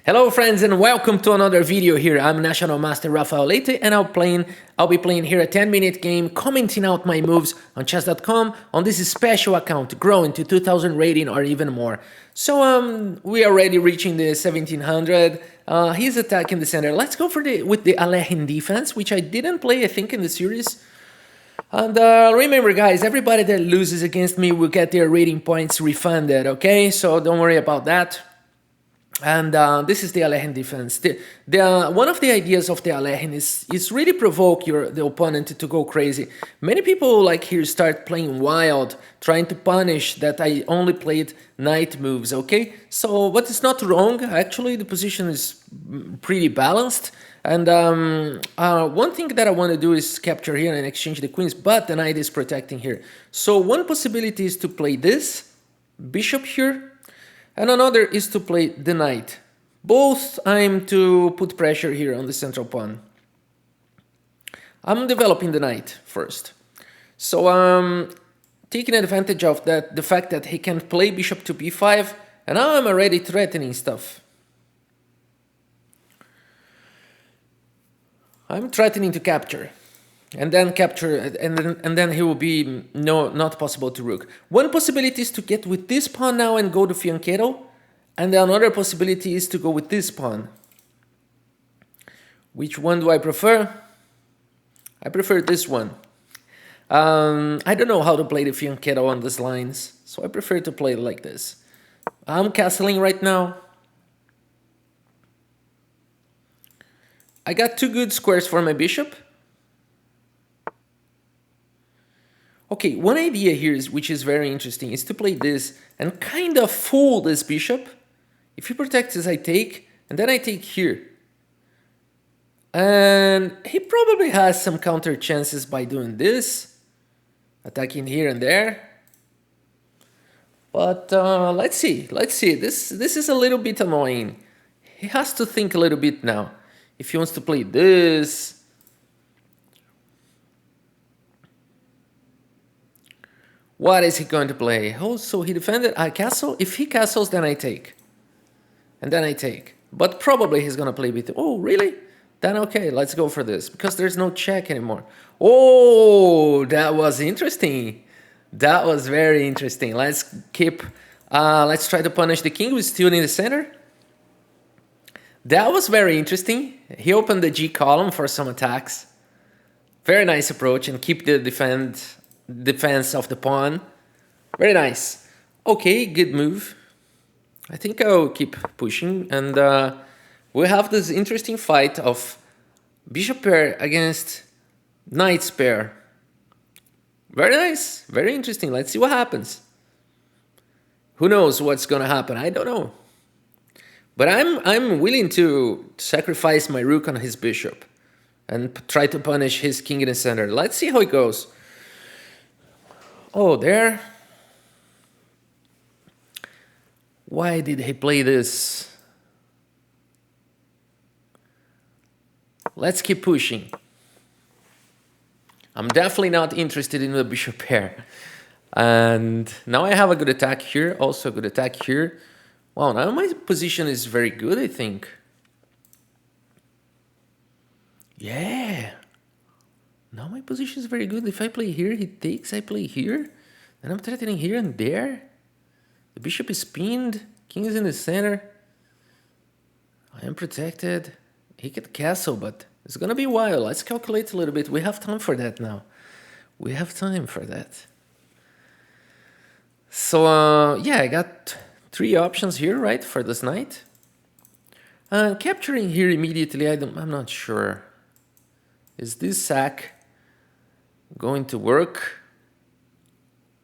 Hello friends and welcome to another video here. I'm National Master WhiteElo and I'll be playing here a 10-minute game, commenting out my moves on chess.com on this special account, growing to 2000 rating or even more. So we are already reaching the 1700. He's attacking the center. Let's go with the Alehin defense, which I didn't play I think in the series. And remember guys, everybody that loses against me will get their rating points refunded, okay? So don't worry about that. And this is the Alehin defense. One of the ideas of the Alehin is really provoke the opponent to go crazy. Many people like here start playing wild, trying to punish that I only played knight moves, okay? So, but it's not wrong. Actually, the position is pretty balanced. And one thing that I want to do is capture here and exchange the queens, but the knight is protecting here. So one possibility is to play this, bishop here, and another is to play the knight. Both I'm to put pressure here on the central pawn. I'm developing the knight first. So I'm taking advantage of the fact that he can play bishop to b5, and now I'm already threatening stuff. I'm threatening to capture. And then capture, and then he will be not possible to rook. One possibility is to get with this pawn now and go to fianchetto, and another possibility is to go with this pawn. Which one do I prefer? I prefer this one. I don't know how to play the fianchetto on these lines, so I prefer to play it like this. I'm castling right now. I got two good squares for my bishop. Okay, one idea here which is very interesting is to play this and kind of fool this bishop. If he protects this, I take, and then I take here. And he probably has some counter chances by doing this, attacking here and there. But let's see. This is a little bit annoying. He has to think a little bit now. If he wants to play this. What is he going to play? Oh, so he defended a castle. If he castles, then I take. And then I take. But probably he's going to play b2. Oh, really? Then okay, let's go for this. Because there's no check anymore. Oh, that was interesting. That was very interesting. Let's try to punish the king who's still in the center. That was very interesting. He opened the G column for some attacks. Very nice approach and keep the defense of the pawn. Very nice. Okay, good move. I think I'll keep pushing, and we have this interesting fight of bishop pair against knight's pair. Very nice, very interesting. Let's see what happens. Who knows what's gonna happen? I don't know. But I'm willing to sacrifice my rook on his bishop and try to punish his king in the center. Let's see how it goes. Oh, there. Why did he play this? Let's keep pushing. I'm definitely not interested in the bishop pair. And now I have a good attack here, also a good attack here. Wow, now my position is very good, I think. Yeah. Now my position is very good. If I play here, he takes, I play here. And I'm threatening here and there. The bishop is pinned. King is in the center. I am protected. He could castle, but it's gonna be a while. Let's calculate a little bit. We have time for that now. We have time for that. So, yeah, I got three options here, right, for this knight. Capturing here immediately, I'm not sure. Is this sack going to work?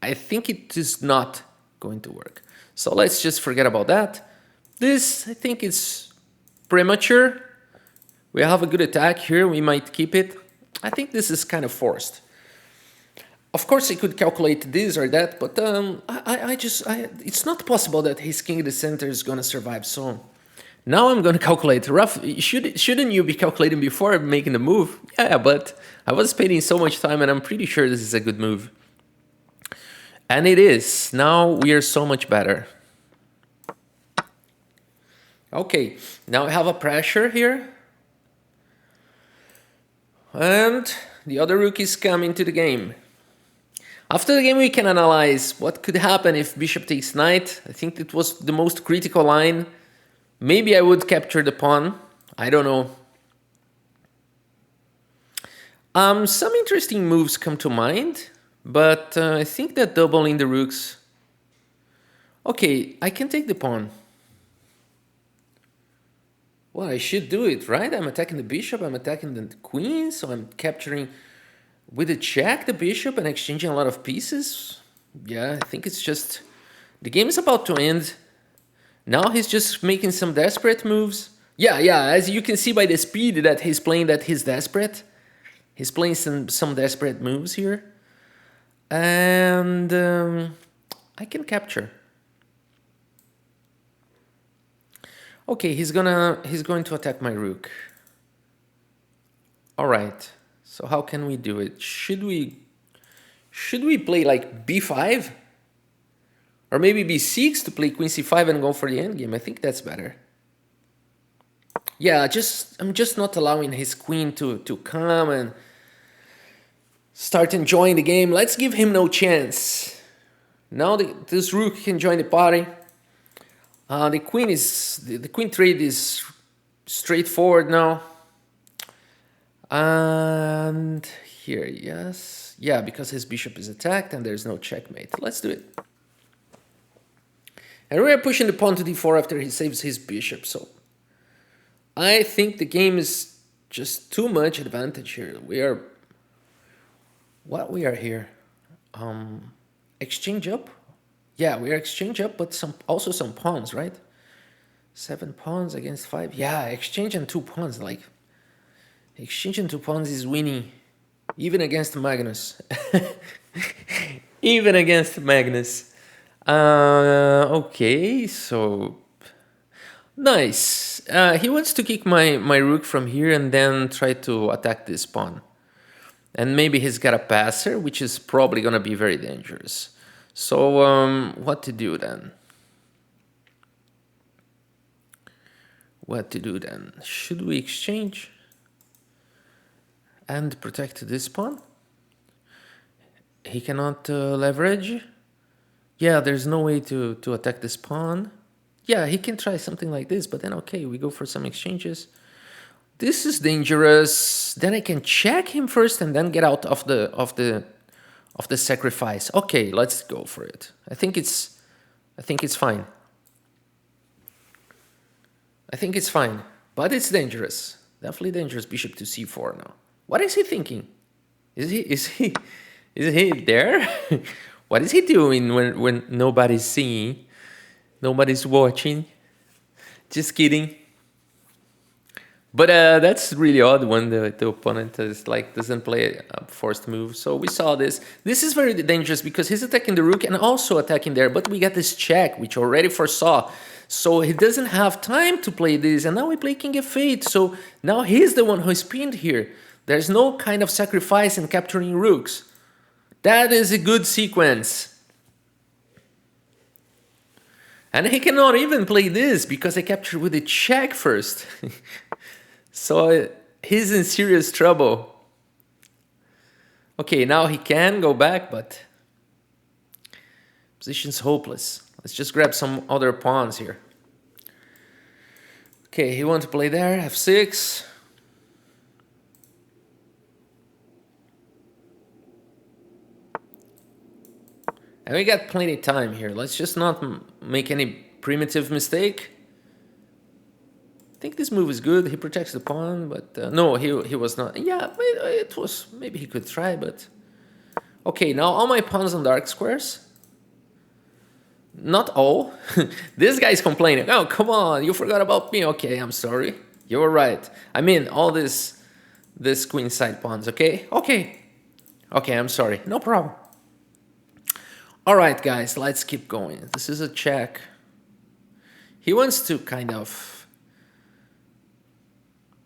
I think it is not going to work. So let's just forget about that. This, I think, is premature. We have a good attack here. We might keep it. I think this is kind of forced. Of course, I could calculate this or that, but it's not possible that his king in the center is going to survive. So now I'm going to calculate. Rough. Shouldn't you be calculating before making the move? Yeah, but I was spending so much time, and I'm pretty sure this is a good move. And it is. Now we are so much better. Okay, now I have a pressure here. And the other rook is coming to the game. After the game, we can analyze what could happen if bishop takes knight. I think it was the most critical line. Maybe I would capture the pawn. I don't know. Some interesting moves come to mind, but I think that doubling the rooks... Okay, I can take the pawn. Well, I should do it, right? I'm attacking the bishop, I'm attacking the queen, so I'm capturing with a check the bishop and exchanging a lot of pieces. Yeah, I think it's just... The game is about to end. Now he's just making some desperate moves. Yeah, as you can see by the speed that he's playing, that he's desperate. He's playing some desperate moves here. And I can capture. Okay, he's going to attack my rook. All right. So how can we do it? Should we play like b5? Or maybe b6 to play queen c5 and go for the endgame? I think that's better. Yeah, I'm just not allowing his queen to come and start enjoying the game. Let's give him no chance. Now this rook can join the party. The queen trade is straightforward now. And here, yes. Yeah, because his bishop is attacked and there's no checkmate. Let's do it. And we're pushing the pawn to d4 after he saves his bishop. So I think the game is just too much advantage here. We are here. Exchange up? Yeah, we are exchange up, but also some pawns, right? 7 pawns against 5. Yeah, exchange and 2 pawns. Like, exchanging 2 pawns is winning, even against Magnus. Even against Magnus. Okay, so nice. He wants to kick my rook from here and then try to attack this pawn. And maybe he's got a passer, which is probably going to be very dangerous. So what to do then? Should we exchange and protect this pawn? He cannot leverage. Yeah, there's no way to attack this pawn. Yeah, he can try something like this, but then okay, we go for some exchanges. This is dangerous. Then I can check him first and then get out of the sacrifice. Okay, let's go for it. I think it's fine. I think it's fine, but it's dangerous. Definitely dangerous. Bishop to c4 now. What is he thinking? Is he there? What is he doing when nobody's seeing, nobody's watching? Just kidding. But that's really odd when the opponent is like doesn't play a forced move. So we saw this. This is very dangerous because he's attacking the rook and also attacking there. But we got this check, which already foresaw. So he doesn't have time to play this. And now we play king f8. So now he's the one who's pinned here. There's no kind of sacrifice in capturing rooks. That is a good sequence. And he cannot even play this because I captured with a check first. So he's in serious trouble. Okay, now he can go back, but position's hopeless. Let's just grab some other pawns here. Okay, he wants to play there, f6. And we got plenty of time here. Let's just not make any primitive mistake. I think this move is good. He protects the pawn, but no, he was not. Yeah, it was. Maybe he could try, but okay. Now all my pawns on dark squares. Not all. This guy's complaining. Oh, come on! You forgot about me. Okay, I'm sorry. You were right. I mean, all this queen side pawns. Okay, okay. I'm sorry. No problem. All right, guys. Let's keep going. This is a check. He wants to kind of.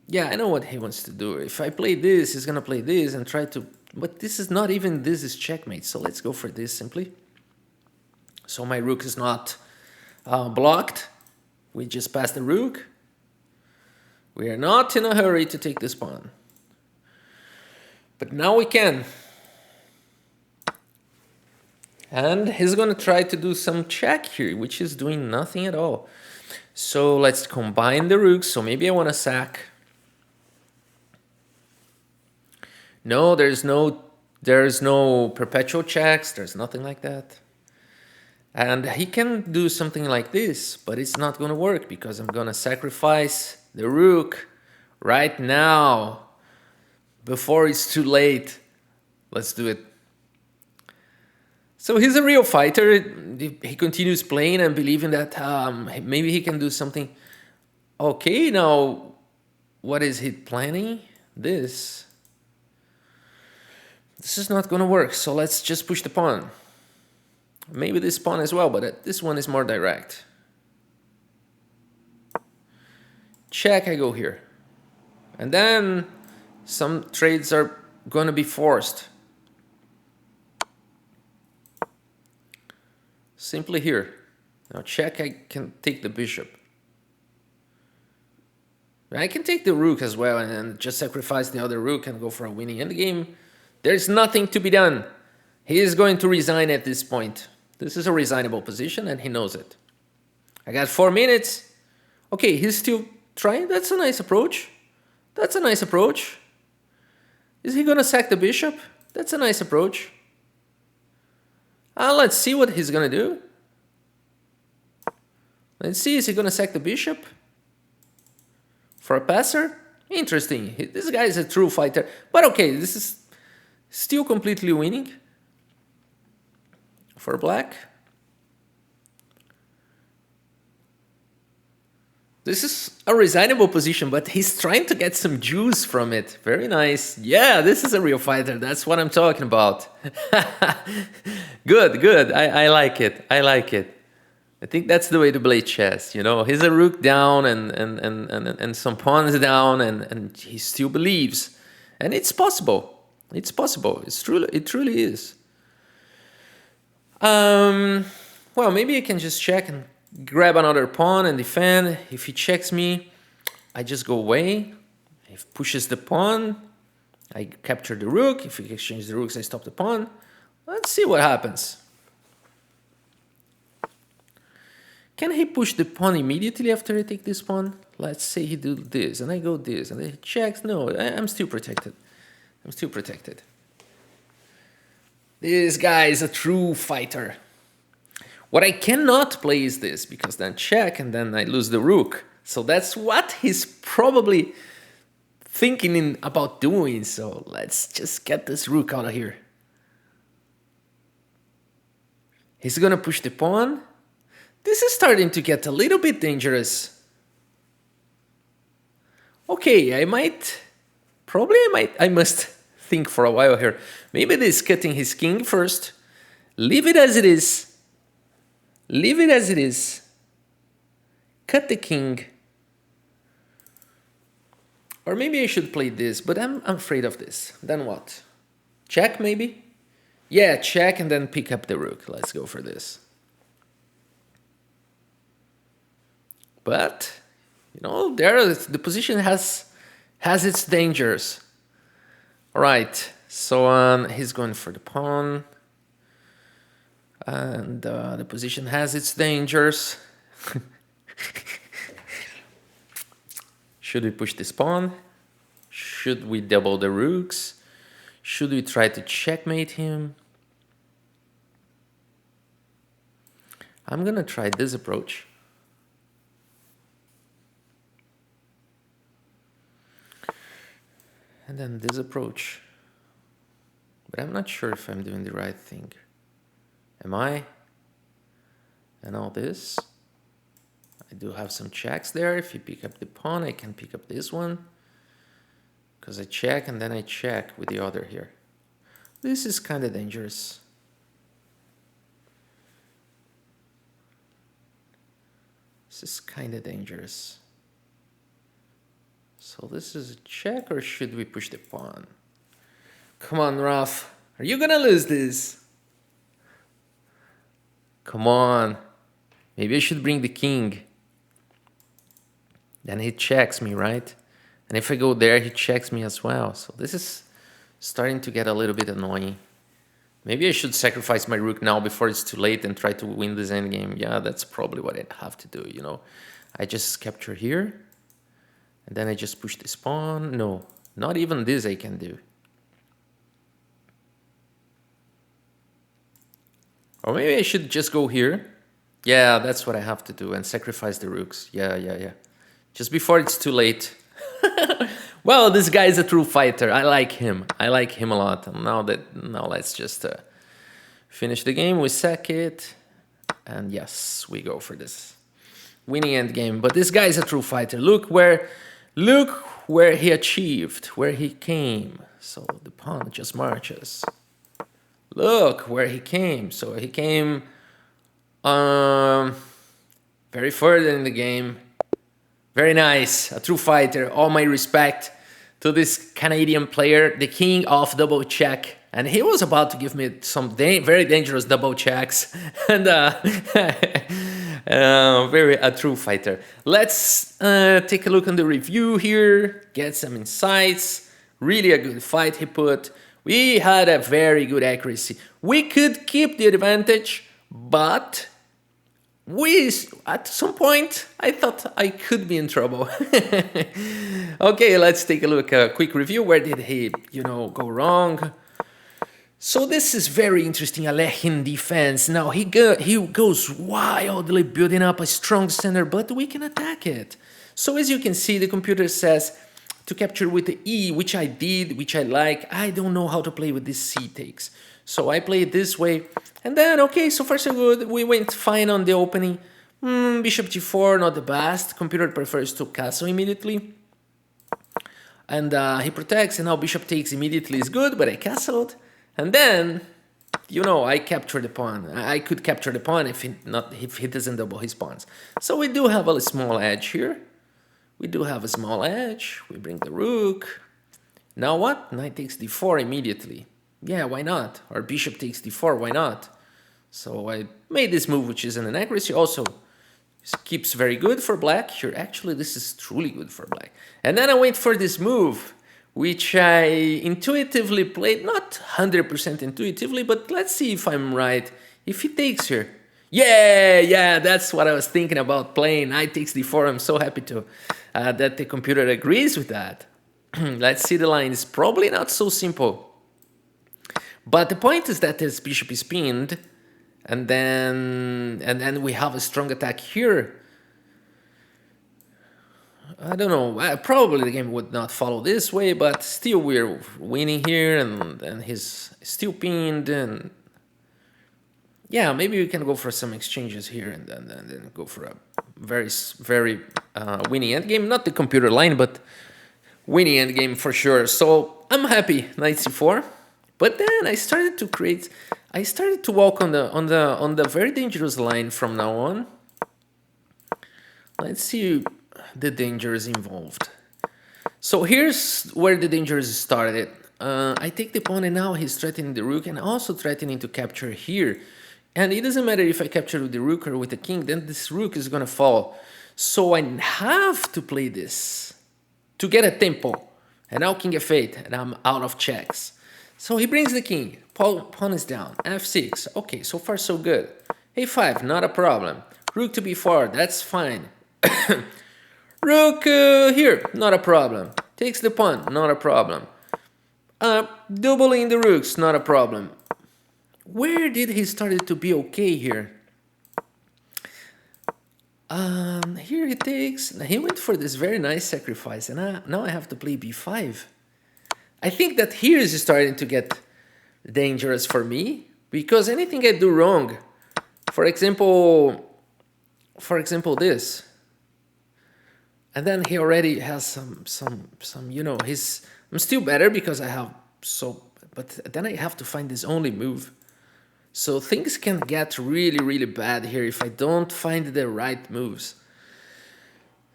Yeah, I know what he wants to do. If I play this, he's gonna play this and try to... But this is not even... This is checkmate, so let's go for this simply. So my rook is not blocked. We just passed the rook. We are not in a hurry to take this pawn. But now we can. And he's going to try to do some check here, which is doing nothing at all. So let's combine the rooks. So maybe I want to sack. No, there's no perpetual checks. There's nothing like that. And he can do something like this, but it's not going to work because I'm going to sacrifice the rook right now before it's too late. Let's do it. So he's a real fighter. He continues playing and believing that maybe he can do something. Okay, now what is he planning? This is not going to work. So let's just push the pawn. Maybe this pawn as well, but this one is more direct. Check, I go here. And then some trades are going to be forced. Simply here. Now check, I can take the bishop. I can take the rook as well and just sacrifice the other rook and go for a winning endgame. There's nothing to be done. He is going to resign at this point. This is a resignable position and he knows it. I got 4 minutes. Okay, he's still trying. That's a nice approach. That's a nice approach. Is he going to sack the bishop? That's a nice approach. Let's see what he's going to do. Let's see, is he going to sack the bishop? For a passer? Interesting. This guy is a true fighter. But okay, this is still completely winning. For black. This is a resignable position, but he's trying to get some juice from it. Very nice. Yeah, this is a real fighter. That's what I'm talking about. Good, good. I like it. I like it. I think that's the way to play chess, you know. He's a rook down and some pawns down and he still believes. And it's possible. It's possible. It truly is. Well, maybe I can just check and grab another pawn and defend. If he checks me, I just go away. If he pushes the pawn, I capture the rook. If he exchanges the rooks, I stop the pawn. Let's see what happens. Can he push the pawn immediately after I take this pawn? Let's say he do this, and I go this, and he checks. No, I'm still protected. I'm still protected. This guy is a true fighter. What I cannot play is this, because then check, and then I lose the rook. So that's what he's probably thinking about doing. So let's just get this rook out of here. He's gonna push the pawn. This is starting to get a little bit dangerous. Okay, I must think for a while here. Maybe this cutting his king first. Leave it as it is. Leave it as it is. Cut the king. Or maybe I should play this, but I'm afraid of this. Then what? Check maybe? Yeah, check and then pick up the rook. Let's go for this. But, you know, the position has its dangers. All right, so he's going for the pawn. And the position has its dangers. Should we push this pawn? Should we double the rooks? Should we try to checkmate him? I'm gonna try this approach. And then this approach. But I'm not sure if I'm doing the right thing. Am I? And all this. I do have some checks there. If you pick up the pawn, I can pick up this one. Because I check and then I check with the other here. This is kind of dangerous. This is kind of dangerous. So this is a check, or should we push the pawn? Come on, Raf. Are you gonna lose this? Come on. Maybe I should bring the king. Then he checks me, right? And if I go there, he checks me as well. So this is starting to get a little bit annoying. Maybe I should sacrifice my rook now before it's too late and try to win this endgame. Yeah, that's probably what I have to do, you know. I just capture here. And then I just push this pawn. No, not even this I can do. Or maybe I should just go here. Yeah, that's what I have to do and sacrifice the rooks. Yeah. Just before it's too late. Well, this guy is a true fighter. I like him. I like him a lot. Now let's just finish the game. We sack it. And yes, we go for this winning end game. But this guy is a true fighter. Look where he achieved, where he came. So the pawn just marches. Look where he came. So he came very further in the game. Very nice. A true fighter. All my respect to this Canadian player, the king of double check. And he was about to give me some very dangerous double checks. And a true fighter. Let's take a look on the review here. Get some insights. Really a good fight he put. We had a very good accuracy. We could keep the advantage, but at some point, I thought I could be in trouble. Okay, let's take a look. A quick review. Where did he, go wrong? So this is very interesting. Alekhine defense. Now he goes wildly building up a strong center, but we can attack it. So as you can see, the computer says to capture with the E, which I did, which I like. I don't know how to play with this C takes. So I play it this way. And then, okay, so far so good. We went fine on the opening. Bishop g4, not the best. Computer prefers to castle immediately. And he protects, and now bishop takes immediately is good, but I castled. And then, I capture the pawn. I could capture the pawn if he doesn't double his pawns. So we do have a small edge here. We do have a small edge. We bring the rook. Now what? Knight takes d4 immediately. Yeah, why not? Or bishop takes d4, why not? So I made this move, which is an inaccuracy. Also, keeps very good for black. Here, actually, this is truly good for black. And then I went for this move, which I intuitively played. Not 100% intuitively, but let's see if I'm right. If he takes here. Yeah, that's what I was thinking about playing. Knight takes d4. I'm so happy to that the computer agrees with that. Let's see the line. It's probably not so simple. But the point is that this bishop is pinned, and then we have a strong attack here. I don't know. Probably the game would not follow this way, but still we're winning here, and he's still pinned, and yeah, maybe we can go for some exchanges here, and then go for a very winning endgame. Not the computer line, but winning endgame for sure. So I'm happy. Knight c4. But then I started to walk on the very dangerous line from now on. Let's see the dangers involved. So here's where the dangers started. I take the pawn, and now he's threatening the rook and also threatening to capture here. And it doesn't matter if I capture with the rook or with the king, then this rook is gonna fall. So I have to play this to get a tempo. And now king f8, and I'm out of checks. So he brings the king. Pawn is down. f6. Okay, so far so good. a5, not a problem. Rook to b4, that's fine. Rook here, not a problem. Takes the pawn, not a problem. Doubling the rooks, not a problem. Where did he started to be okay here? Here he takes. He went for this very nice sacrifice, and now I have to play b5. I think that here is starting to get dangerous for me, because anything I do wrong, for example this, and then he already has some I'm still better because I have but then I have to find this only move. So things can get really bad here if I don't find the right moves.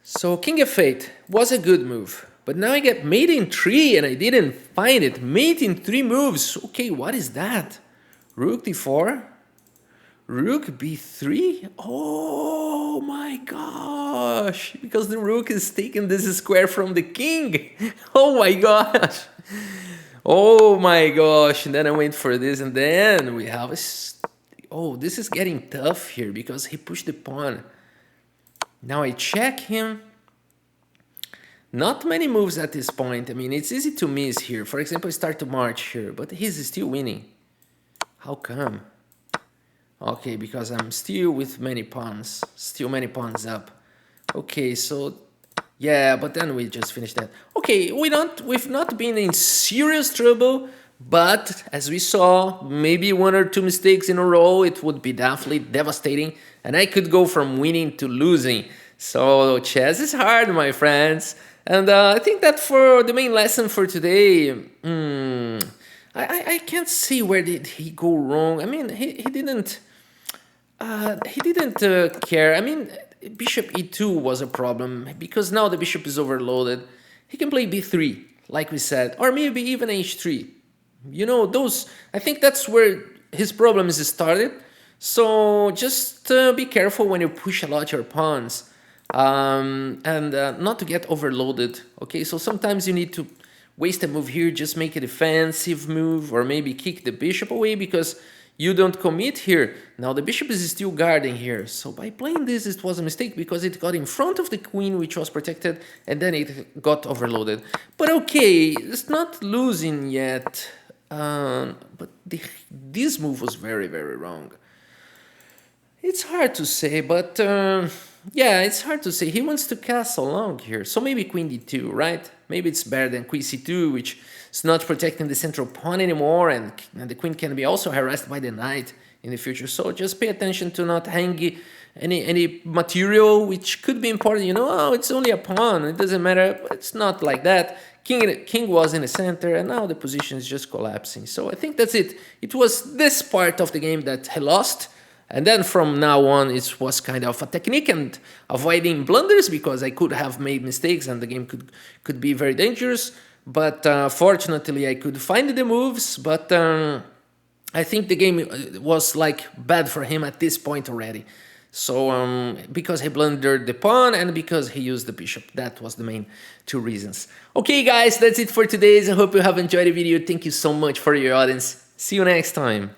So king f8 was a good move. But now I get mate in 3 and I didn't find it. Mate in 3 moves. Okay, what is that? Rook d4. Rook b3? Oh my gosh! Because the rook is taking this square from the king. Oh my gosh! Oh my gosh! And then I went for this, and then we have a... Oh, this is getting tough here because he pushed the pawn. Now I check him. Not many moves at this point. I mean, it's easy to miss here. For example, I start to march here, but he's still winning. How come? Okay, because I'm still with many pawns. Still many pawns up. Okay, so... Yeah, but then we just finished that. Okay, we've not been in serious trouble, but as we saw, maybe one or two mistakes in a row, it would be definitely devastating, and I could go from winning to losing. So chess is hard, my friends. And I think that for the main lesson for today, I can't see where did he go wrong. I mean, he didn't care. I mean, bishop e2 was a problem because now the bishop is overloaded. He can play b3, like we said, or maybe even h3. You know, those, I think that's where his problems started. So just be careful when you push a lot your pawns. And not to get overloaded. Okay, so sometimes you need to waste a move here, just make a defensive move, or maybe kick the bishop away because you don't commit here. Now the bishop is still guarding here, so by playing this it was a mistake because it got in front of the queen, which was protected, and then it got overloaded. But okay, it's not losing yet, but this move was very, very wrong. It's hard to say, but yeah, it's hard to say. He wants to castle long here, so maybe queen d2, right? Maybe it's better than queen c2, which is not protecting the central pawn anymore, and the queen can be also harassed by the knight in the future. So just pay attention to not hang any material which could be important. You know, oh, it's only a pawn, it doesn't matter. But it's not like that. King was in the center, and now the position is just collapsing. So I think that's it. It was this part of the game that he lost. And then from now on, it was kind of a technique and avoiding blunders because I could have made mistakes and the game could be very dangerous. But fortunately, I could find the moves. But I think the game was like bad for him at this point already. So because he blundered the pawn and because he used the bishop. That was the main two reasons. Okay, guys, that's it for today. I hope you have enjoyed the video. Thank you so much for your audience. See you next time.